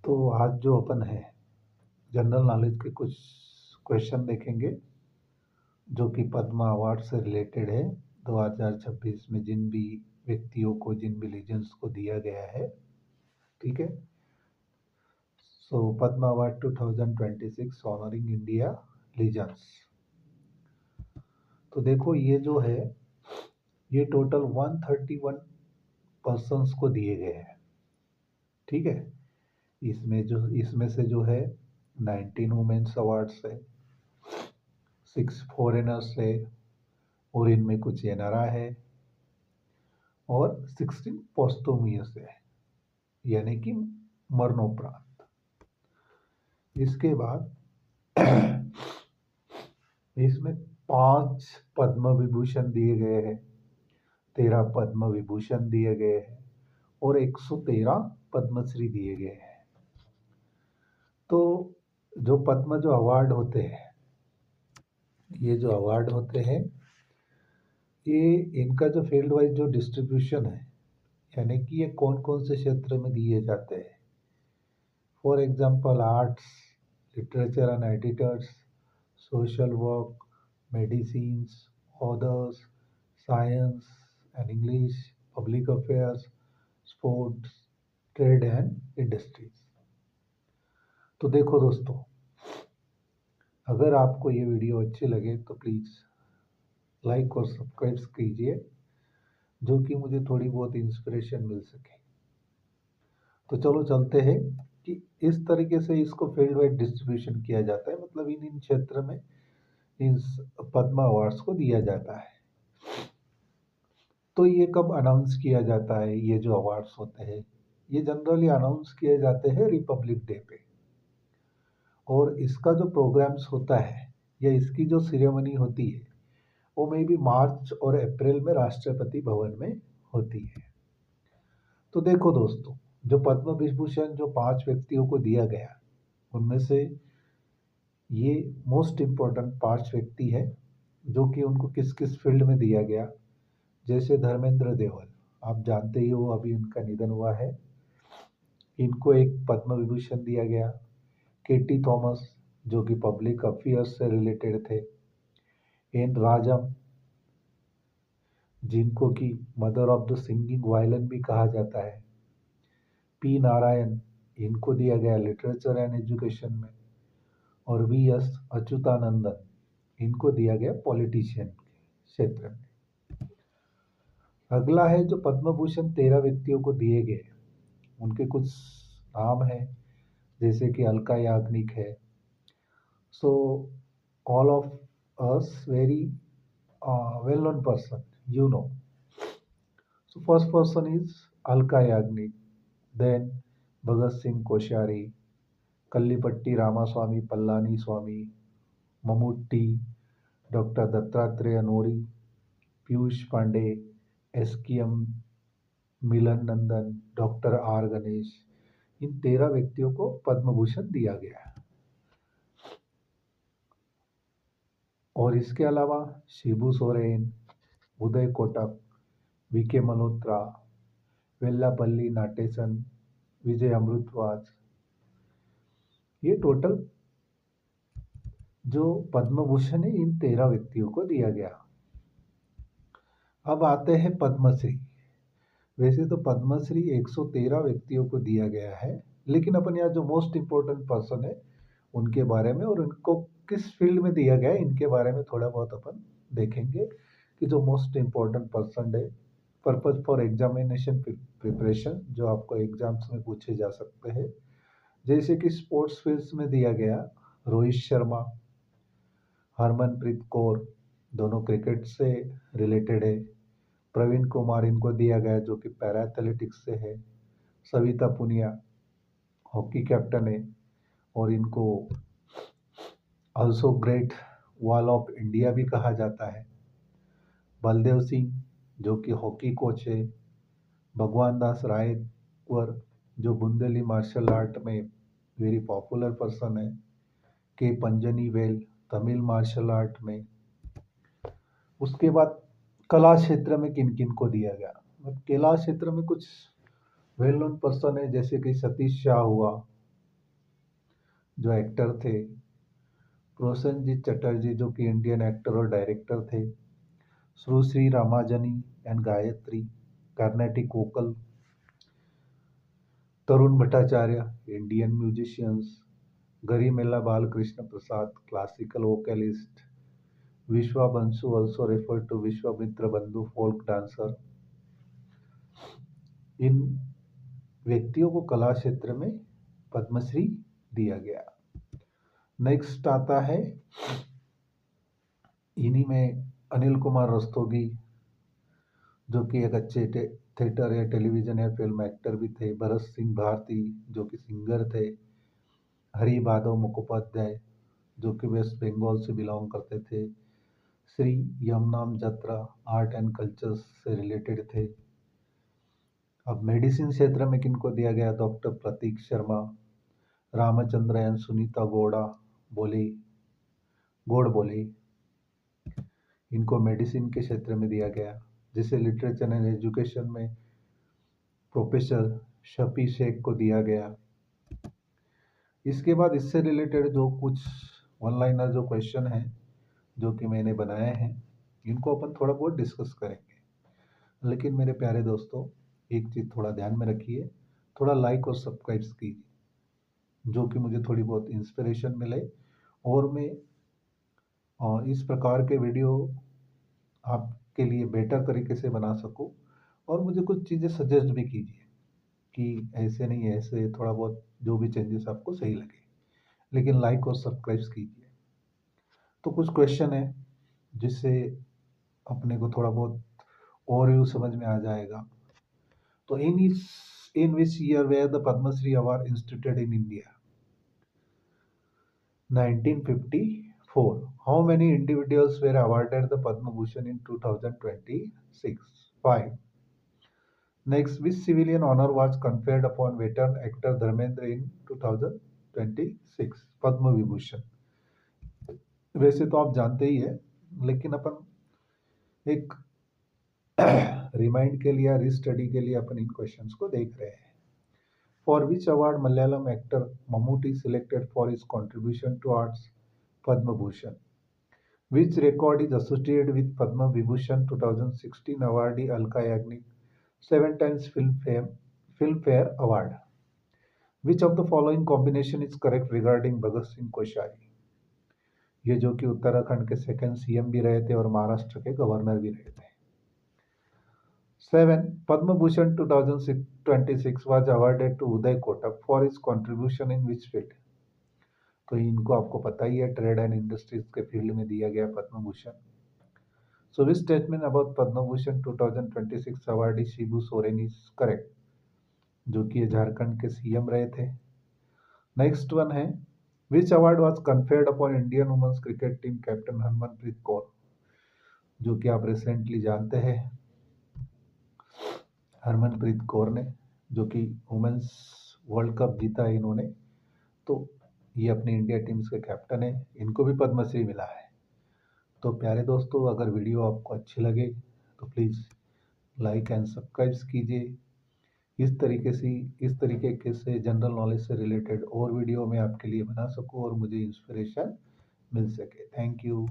तो आज जो अपन है जनरल नॉलेज के कुछ क्वेश्चन देखेंगे जो कि पद्मा अवार्ड से रिलेटेड है। 2026 में जिन भी व्यक्तियों को, जिन भी लीजेंड्स को दिया गया है, ठीक है। So Padma award 2026 honouring India legends. तो देखो ये जो है ये टोटल 131 पर्सन्स को दिए गए हैं, ठीक है। इसमें से जो है 19 वुमेन्स अवार्ड्स है, 6 फॉरेनर्स है और इनमें कुछ एनआरआई है और 16 पोस्टोमियस है, यानी कि मरणोपरांत। इसके बाद इसमें 5 पद्म विभूषण दिए गए हैं, 13 पद्म विभूषण दिए गए हैं और 113 पद्मश्री दिए गए हैं। तो जो पद्म जो अवार्ड होते हैं, ये जो अवार्ड होते हैं ये इनका जो फील्ड वाइज जो डिस्ट्रीब्यूशन है, यानी कि ये कौन कौन से क्षेत्र में दिए जाते हैं। For example arts, literature and editors, social work, medicines, others, science and English, public affairs, sports, trade and industries. तो देखो दोस्तों, अगर आपको ये वीडियो अच्छी लगे तो प्लीज़ लाइक और सब्सक्राइब कीजिए, जो कि मुझे थोड़ी बहुत इंस्पिरेशन मिल सके। तो चलो चलते हैं कि इस तरीके से इसको फील्ड वाइज डिस्ट्रीब्यूशन किया जाता है, मतलब इन क्षेत्र में इन पद्मा अवार्ड्स को दिया जाता है। तो ये कब अनाउंस किया जाता है? ये जो अवार्ड्स होते हैं ये जनरली अनाउंस किए जाते हैं रिपब्लिक डे पे, और इसका जो प्रोग्राम्स होता है या इसकी जो सेरेमनी होती है वो मे बी मार्च और अप्रैल में राष्ट्रपति भवन में होती है। तो देखो दोस्तों, जो पद्म विभूषण जो 5 व्यक्तियों को दिया गया उनमें से ये मोस्ट इम्पोर्टेंट 5 व्यक्ति है जो कि उनको किस किस फील्ड में दिया गया। जैसे धर्मेंद्र देवल, आप जानते ही हो अभी उनका निधन हुआ है, इनको एक पद्म विभूषण दिया गया। केटी थॉमस जो कि पब्लिक अफेयर्स से रिलेटेड थे। एन राजम जिनको कि mother of the singing violin भी कहा जाता है। पी नारायण, इनको दिया गया लिटरेचर एंड एजुकेशन में। और वी एस अच्युतानंदन, इनको दिया गया पॉलिटिशियन क्षेत्र में। अगला है जो पद्म भूषण 13 व्यक्तियों को दिए गए, उनके कुछ नाम है जैसे कि अलका याग्निक है। So all of us very well known person, you know. So first person is Alka Yagnik, then Bhagat Singh Koshari, Kallipatti Ramaswamy Pallani Swamy, Mammootty, Dr. Dattatreya Nori, Piyush Pandey, SKM Milan Nandan, doctor R Ganesh, इन 13 व्यक्तियों को पद्म भूषण दिया गया है। और इसके अलावा Shibu Soren, Uday Kotak, VK Malhotra, Vellappally नाटेसन, विजय अमृतवाज, ये total जो पद्म भूषण है इन 13 व्यक्तियों को दिया गया। अब आते हैं पद्मश्री। वैसे तो पद्मश्री 113 व्यक्तियों को दिया गया है, लेकिन अपन यहाँ जो मोस्ट इम्पोर्टेंट पर्सन है उनके बारे में और उनको किस फील्ड में दिया गया है इनके बारे में थोड़ा बहुत अपन देखेंगे कि जो मोस्ट इम्पोर्टेंट पर्सन है पर्पज फॉर एग्जामिनेशन प्रिपरेशन, जो आपको एग्जाम्स में पूछे जा सकते हैं। जैसे कि स्पोर्ट्स फील्ड्स में दिया गया रोहित शर्मा, हरमनप्रीत कौर, दोनों क्रिकेट से रिलेटेड है। प्रवीण कुमार, इनको दिया गया जो कि पैरा एथलेटिक्स से है। सविता पुनिया हॉकी कैप्टन है और इनको also great wall of India भी कहा जाता है। बलदेव सिंह जो कि हॉकी कोच है। भगवान दास रायवर जो बुंदेली मार्शल आर्ट में वेरी पॉपुलर पर्सन है। के पंजनी वेल तमिल मार्शल आर्ट में। उसके बाद कला क्षेत्र में किन किन को दिया गया, कला क्षेत्र में कुछ वेल नोन पर्सन है जैसे कि सतीश शाह हुआ, जो एक्टर थे, प्रोसेनजीत चटर्जी जो कि इंडियन एक्टर और डायरेक्टर थे, Sushri Ramajani and Gayatri Carnatic vocal, Tarun Bhattacharya Indian musicians, Garimella Balakrishna Prasad classical vocalist, Vishwa Bansu also referred to Vishwamitra बंधु फोल्क डांसर। इन व्यक्तियों को कला क्षेत्र में पद्मश्री दिया गया। नेक्स्ट आता है, इन्हीं में अनिल कुमार रस्तोगी जो कि एक अच्छे थिएटर या टेलीविजन या फिल्म एक्टर भी थे, भरत सिंह भारती जो कि सिंगर थे, हरि माधव मुखोपाध्याय जो कि वेस्ट बंगाल से बिलोंग करते थे, Shri Yumnam Jatra art and culture से रिलेटेड थे। अब मेडिसिन क्षेत्र में किनको दिया गया, doctor Pratik Sharma, Ramchandra and Sunita Godbole, इनको मेडिसिन के क्षेत्र में दिया गया। जिसे लिटरेचर एंड एजुकेशन में प्रोफेसर शफी शेख को दिया गया। इसके बाद इससे रिलेटेड जो कुछ वन लाइनर जो क्वेश्चन हैं जो कि मैंने बनाए हैं, इनको अपन थोड़ा बहुत डिस्कस करेंगे। लेकिन मेरे प्यारे दोस्तों, एक चीज़ थोड़ा ध्यान में रखिए, थोड़ा लाइक और सब्सक्राइब कीजिए, जो कि मुझे थोड़ी बहुत इंस्पिरेशन मिले और मैं इस प्रकार के वीडियो आपके लिए बेटर तरीके से बना सकूं। और मुझे कुछ चीज़ें सजेस्ट भी कीजिए कि ऐसे नहीं ऐसे, थोड़ा बहुत जो भी चेंजेस आपको सही लगे, लेकिन लाइक और सब्सक्राइब कीजिए। तो कुछ क्वेश्चन है जिससे अपने को थोड़ा बहुत ओवरव्यू समझ में आ जाएगा। तो in which year were the Padma Shri Award instituted in India? 1954. How many individuals were awarded the Padma Bhushan in 2026? 5. Next, which civilian honor was conferred upon veteran actor Dharmendra in 2026? Padma Vibhushan. वैसे तो आप जानते ही है, लेकिन अपन एक remind के लिए, रीस्टडी के लिए अपन इन क्वेश्चंस को देख रहे हैं। For which award Malayalam actor Mammootty selected for his contribution to arts? Padma Bhushan. Which record is associated with Padma Vibhushan 2016 awardee Alka Yagnik 7 times Filmfare Award? Which of the following combination is correct regarding Bhagat Singh Koshari? ये जो कि उत्तराखंड के second CM भी रहे थे और महाराष्ट्र के governor भी रहे थे। 7. Padma Bhushan 2026 was awarded to Uday Kotak for his contribution in which field? तो इनको आपको पता ही है, ट्रेड एंड इंडस्ट्रीज के फील्ड में दिया गया Padma Bhushan. So which statement about Padma Bhushan 2026 awardee Shibu Soren is correct, जो कि झारखंड के सीएम रहे थे। नेक्स्ट वन है, which award was conferred upon Indian women's cricket team captain Harmanpreet Kaur, जो कि आप रिसेंटली जानते हैं हरमनप्रीत कौर ने, जो कि वुमेन्स वर्ल्ड कप जीता है इन्होंने। तो ये अपनी इंडिया टीम्स के कैप्टन है, इनको भी पद्मश्री मिला है। तो प्यारे दोस्तों, अगर वीडियो आपको अच्छी लगे तो प्लीज़ लाइक एंड सब्सक्राइब कीजिए। इस तरीके से जनरल नॉलेज से रिलेटेड और वीडियो मैं आपके लिए बना सकूं और मुझे इंस्पिरेशन मिल सके। Thank you.